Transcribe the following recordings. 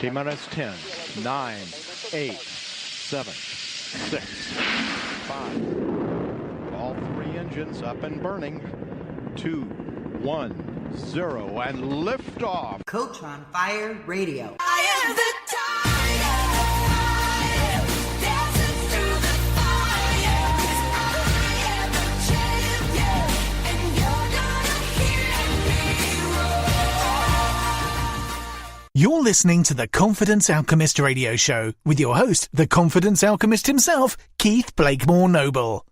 T-minus 10, 9, 8, 7, 6, 5. All three engines up and burning. 2, 1, 0, and liftoff. Coach on Fire Radio. I am the tiger, dancing through the fire. 'Cause I am the champion, and you're gonna hear me roar. You're listening to the Confidence Alchemist Radio Show with your host, the Confidence Alchemist himself, Keith Blakemore Noble.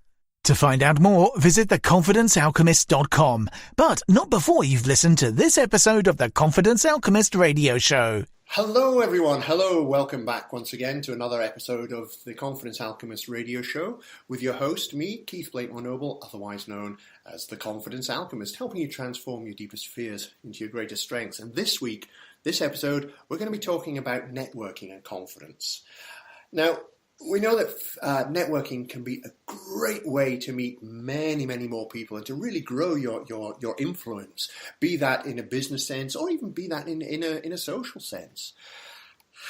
To find out more, visit theconfidencealchemist.com, but not before you've listened to this episode of the Confidence Alchemist Radio Show. Hello everyone, hello, welcome back once again to another episode of the Confidence Alchemist Radio Show with your host, me, Keith Blakemore Noble, otherwise known as the Confidence Alchemist, helping you transform your deepest fears into your greatest strengths. And this week, this episode, we're going to be talking about networking and confidence. Now, we know that networking can be a great way to meet many, many more people and to really grow your influence, be that in a business sense or even be that in a social sense.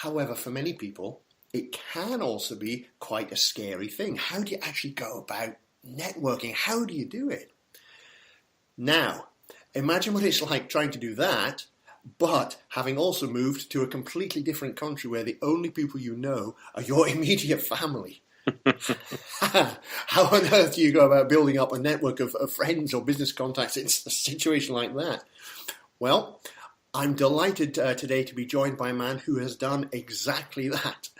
However, for many people, it can also be quite a scary thing. How do you actually go about networking? How do you do it? Now, imagine what it's like trying to do that, but having also moved to a completely different country where the only people you know are your immediate family. How on earth do you go about building up a network of friends or business contacts in a situation like that? Well, I'm delighted today to be joined by a man who has done exactly that.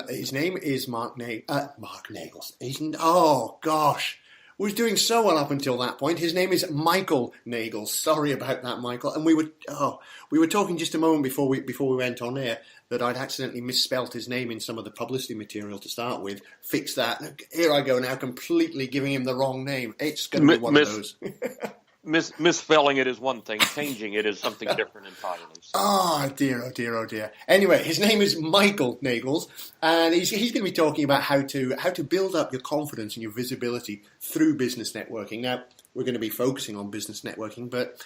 His name is Mark Nagels. Oh, gosh. Was doing so well up until that point. His name is Michael Nagels. Sorry about that, Michael. And we were talking just a moment before we went on air that I'd accidentally misspelt his name in some of the publicity material to start with. Fix that. Here I go now, completely giving him the wrong name. It's going to be one of those. Misspelling it is one thing. Changing it is something different entirely. So. Oh dear, oh dear, oh dear. Anyway, his name is Michael Nagels, and he's going to be talking about how to build up your confidence and your visibility through business networking. Now, we're going to be focusing on business networking, but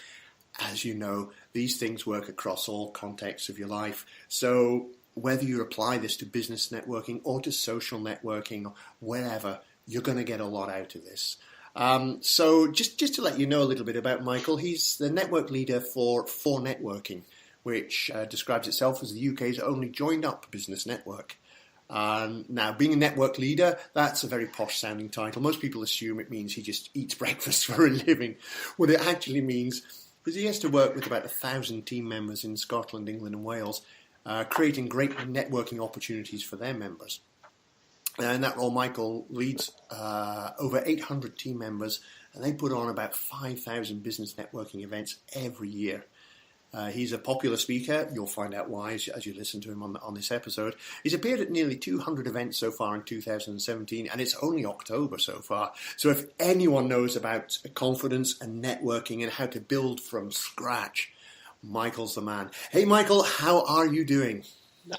as you know, these things work across all contexts of your life. So whether you apply this to business networking or to social networking or wherever, you're going to get a lot out of this. So just to let you know a little bit about Michael, he's the network leader for Networking, which describes itself as the UK's only joined-up business network. Now, being a network leader, that's a very posh-sounding title. Most people assume it means he just eats breakfast for a living. What it actually means is he has to work with about 1,000 team members in Scotland, England and Wales, creating great networking opportunities for their members. And in that role, Michael leads over 800 team members, and they put on about 5,000 business networking events every year. He's a popular speaker. You'll find out why as you listen to him on this episode. He's appeared at nearly 200 events so far in 2017, and it's only October so far. So if anyone knows about confidence and networking and how to build from scratch, Michael's the man. Hey, Michael, how are you doing?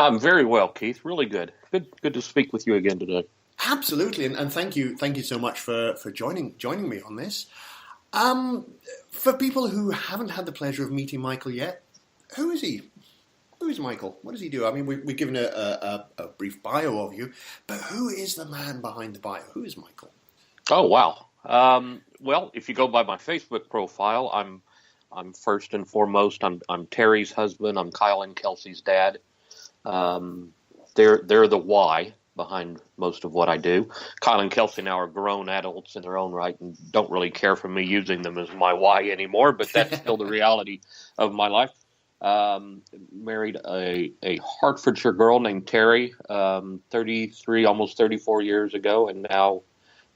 I'm very well, Keith. Really good. Good to speak with you again today. Absolutely, and thank you so much for joining me on this. For people who haven't had the pleasure of meeting Michael yet, who is he? Who is Michael? What does he do? I mean, we've given a brief bio of you, but who is the man behind the bio? Who is Michael? Oh wow. Well, if you go by my Facebook profile, I'm first and foremost I'm Terry's husband. I'm Kyle and Kelsey's dad. They're the why behind most of what I do. Kyle and Kelsey now are grown adults in their own right and don't really care for me using them as my why anymore, but that's still the reality of my life. Married a Hertfordshire girl named Terry, 33, almost 34 years ago, and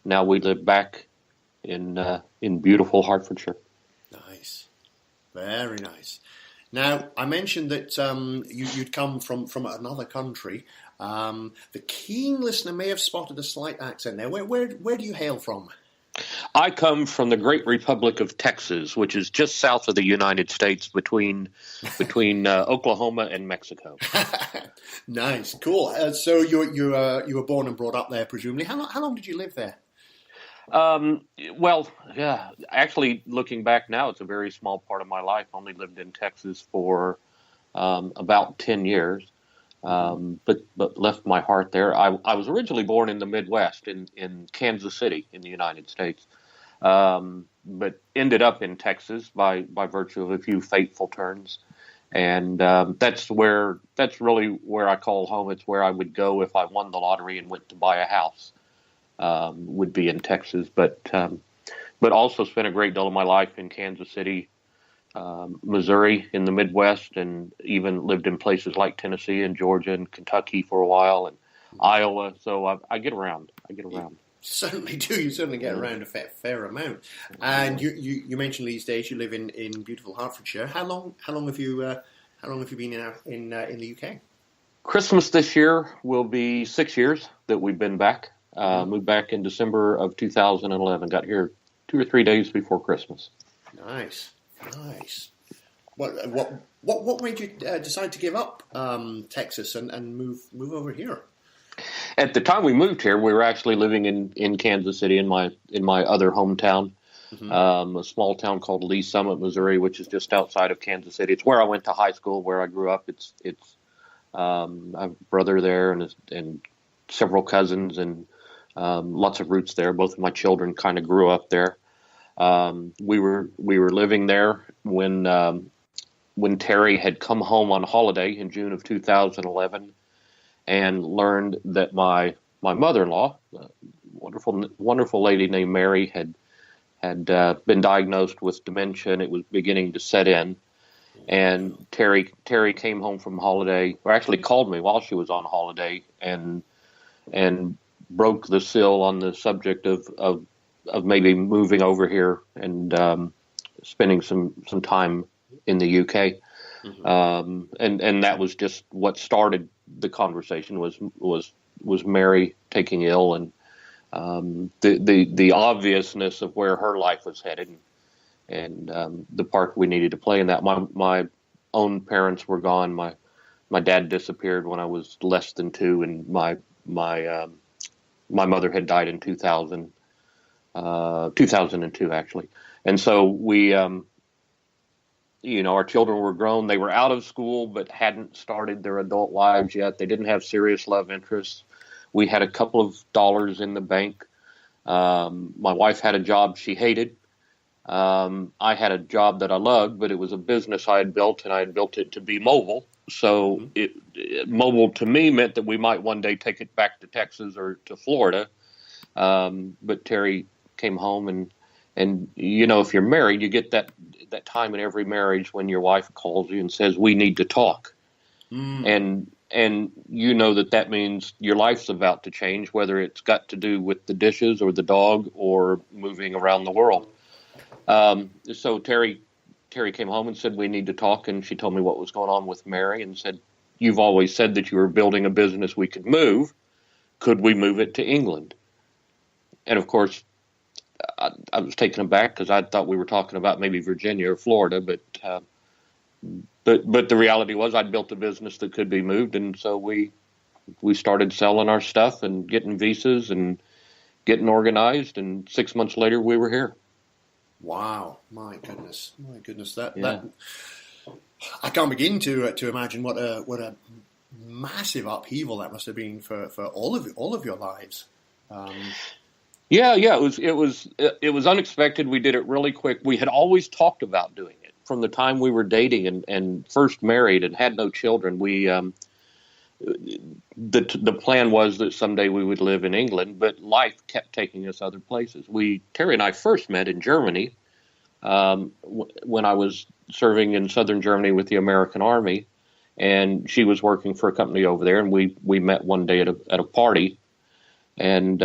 now we live back in beautiful Hertfordshire. Nice. Very nice. Now, I mentioned that you'd come from another country. The keen listener may have spotted a slight accent there. Where do you hail from? I come from the great Republic of Texas, which is just south of the United States between Oklahoma and Mexico. Nice, cool. So you were born and brought up there, presumably. How long did you live there? Well, yeah, actually looking back now, it's a very small part of my life. I only lived in Texas for about 10 years, but left my heart there. I was originally born in the Midwest in Kansas City in the United States, but ended up in Texas by virtue of a few fateful turns. And that's really where I call home. It's where I would go if I won the lottery and went to buy a house, would be in Texas. But also spent a great deal of my life in Kansas City, Missouri in the Midwest, and even lived in places like Tennessee and Georgia and Kentucky for a while, and Iowa. So I get around. Certainly do. You certainly get around a fair amount. And you mentioned these days you live in beautiful Hertfordshire. How long have you been in the UK? Christmas this year will be 6 years that we've been back. Moved back in December of 2011. Got here 2 or 3 days before Christmas. Nice. What made you decide to give up Texas and move over here? At the time we moved here, we were actually living in Kansas City in my other hometown, a small town called Lee Summit, Missouri, which is just outside of Kansas City. It's where I went to high school, where I grew up. I have a brother there and several cousins and lots of roots there. Both of my children kind of grew up there. We were living there when Terry had come home on holiday in June of 2011. And learned that my mother-in-law, a wonderful lady named Mary, had been diagnosed with dementia, and it was beginning to set in. And Terry came home from holiday, or actually called me while she was on holiday, and broke the seal on the subject of maybe moving over here and spending some time in the UK. And that was just what started the conversation was Mary taking ill, and the obviousness of where her life was headed, and the part we needed to play in that. My own parents were gone. My dad disappeared when I was less than 2, and my mother had died in 2002 actually, and so we. Our children were grown. They were out of school, but hadn't started their adult lives yet. They didn't have serious love interests. We had a couple of dollars in the bank. My wife had a job she hated. I had a job that I loved, but it was a business I had built, and I had built it to be mobile. So mobile to me meant that we might one day take it back to Texas or to Florida. But Terry came home, and if you're married, you get that time in every marriage when your wife calls you and says, we need to talk. And that means your life's about to change, whether it's got to do with the dishes or the dog or moving around the world. So Terry came home and said, we need to talk. And she told me what was going on with Mary and said, you've always said that you were building a business we could move. Could we move it to England? And of course, I was taken aback because I thought we were talking about maybe Virginia or Florida, but the reality was I'd built a business that could be moved, and so we started selling our stuff and getting visas and getting organized, and 6 months later we were here. Wow, my goodness, that I can't begin to imagine what a massive upheaval that must have been for all of your lives. Yeah, it was unexpected. We did it really quick. We had always talked about doing it from the time we were dating and first married and had no children. We the plan was that someday we would live in England, but life kept taking us other places. Terry and I first met in Germany when I was serving in southern Germany with the American Army, and she was working for a company over there, and we met one day at a party, and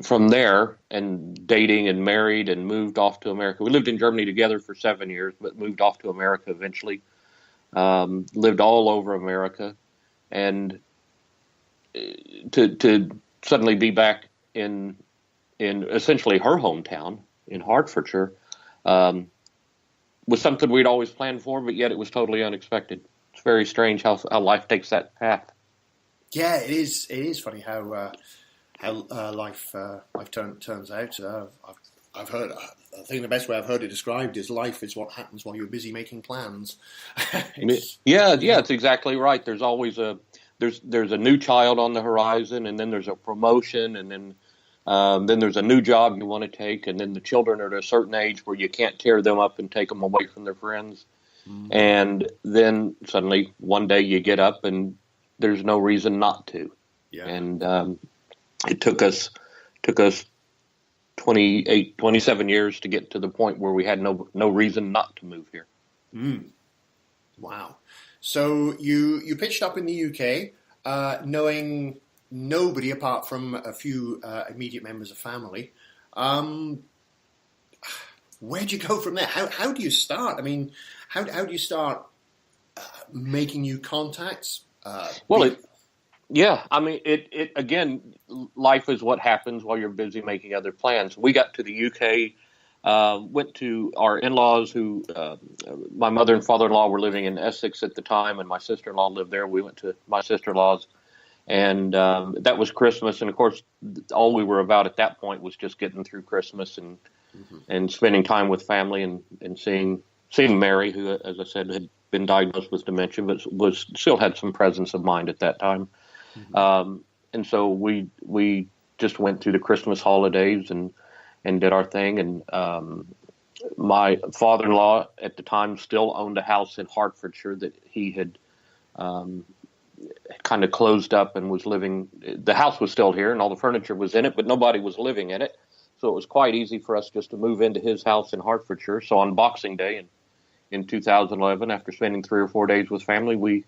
from there and dating and married and moved off to America. We lived in Germany together for 7 years, but moved off to America eventually. Lived all over America, and to suddenly be back in essentially her hometown in Hertfordshire was something we'd always planned for, but yet it was totally unexpected. It's very strange how life takes that path. Yeah, it is. It is funny how life turns out. I've heard. I think the best way I've heard it described is life is what happens while you're busy making plans. Yeah, it's exactly right. There's always there's a new child on the horizon, and then there's a promotion, and then there's a new job you want to take, and then the children are at a certain age where you can't tear them up and take them away from their friends. And then suddenly one day you get up and there's no reason not to. Yeah. And it took us 27 years to get to the point where we had no reason not to move here. Wow. So you pitched up in the UK, knowing nobody apart from a few immediate members of family. Where'd you go from there? How do you start? I mean, how do you start making new contacts? Yeah, I mean, it again, life is what happens while you're busy making other plans. We got to the UK, went to our in-laws who, my mother and father-in-law were living in Essex at the time, and my sister-in-law lived there. We went to my sister-in-law's, and that was Christmas. And of course, all we were about at that point was just getting through Christmas and spending time with family and seeing Mary, who, as I said, had been diagnosed with dementia, but still had some presence of mind at that time. And so we just went through the Christmas holidays and did our thing. And my father-in-law at the time still owned a house in Hertfordshire that he had kind of closed up and was living. The house was still here and all the furniture was in it, but nobody was living in it. So it was quite easy for us just to move into his house in Hertfordshire. So on Boxing Day in 2011, after spending 3 or 4 days with family, we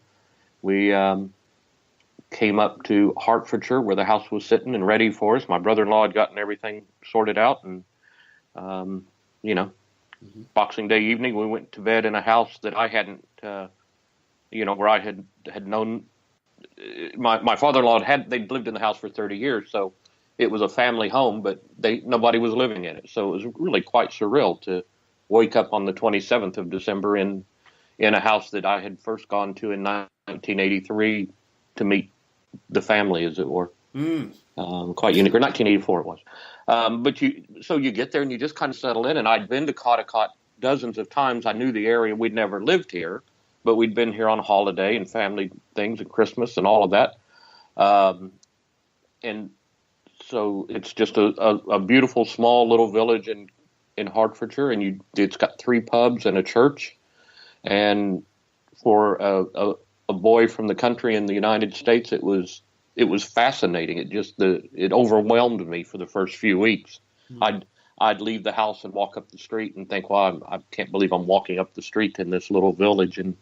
came up to Hertfordshire where the house was sitting and ready for us. My brother-in-law had gotten everything sorted out, and Boxing Day evening we went to bed in a house that I hadn't, where I had known. My father-in-law they'd lived in the house for 30 years, so it was a family home, but nobody was living in it. So it was really quite surreal to wake up on the 27th of December in a house that I had first gone to in 1983 to meet the family, as it were. Quite unique. Or 1984 it was. But you get there and you just kind of settle in. And I'd been to Cotticott dozens of times. I knew the area. We'd never lived here, but we'd been here on a holiday and family things and Christmas and all of that. And so it's just a beautiful small little village in Hertfordshire, and it's got 3 pubs and a church. And for a boy from the country in the United States, it was fascinating. It overwhelmed me for the first few weeks. I'd leave the house and walk up the street and think, well, I can't believe I'm walking up the street in this little village in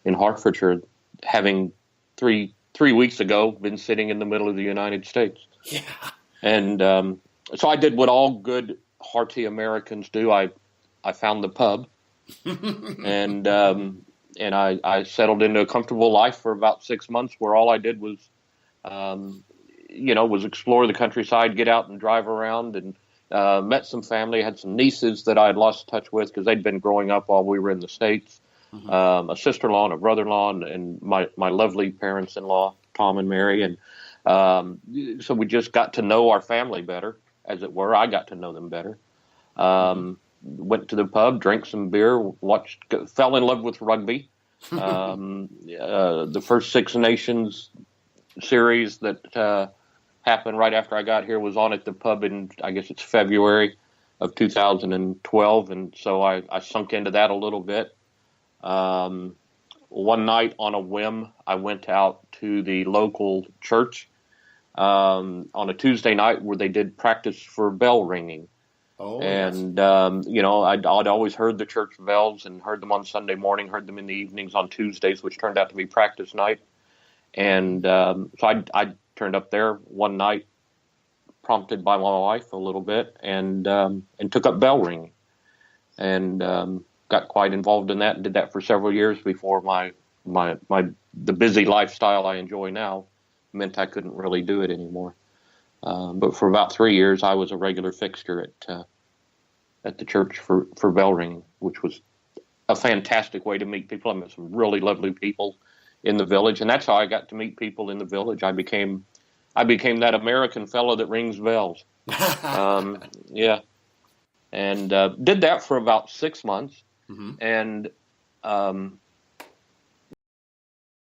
Hertfordshire, having three weeks ago been sitting in the middle of the United States. Yeah. And so I did what all good, hearty Americans do. I found the pub, and I settled into a comfortable life for about 6 months, where all I did was, was explore the countryside, get out and drive around, and met some family. I had some nieces that I had lost touch with because they'd been growing up while we were in the States. A sister-in-law and a brother-in-law, and my lovely parents-in-law, Tom and Mary. And so we just got to know our family better, as it were. I got to know them better. Went to the pub, drank some beer, fell in love with rugby. The first Six Nations series that happened right after I got here was on at the pub in, I guess it's February of 2012, and so I sunk into that a little bit. One night on a whim, I went out to the local church on a Tuesday night where they did practice for bell ringing. Oh, and, I'd always heard the church bells and heard them on Sunday morning, heard them in the evenings on Tuesdays, which turned out to be practice night. And so I turned up there one night, prompted by my wife a little bit, and took up bell ringing. And got quite involved in that and did that for several years before the busy lifestyle I enjoy now meant I couldn't really do it anymore. But for about 3 years, I was a regular fixture at the church for bell ringing, which was a fantastic way to meet people. I met some really lovely people in the village, and that's how I got to meet people in the village. I became that American fellow that rings bells. Yeah. and did that for about 6 months. Mm-hmm. And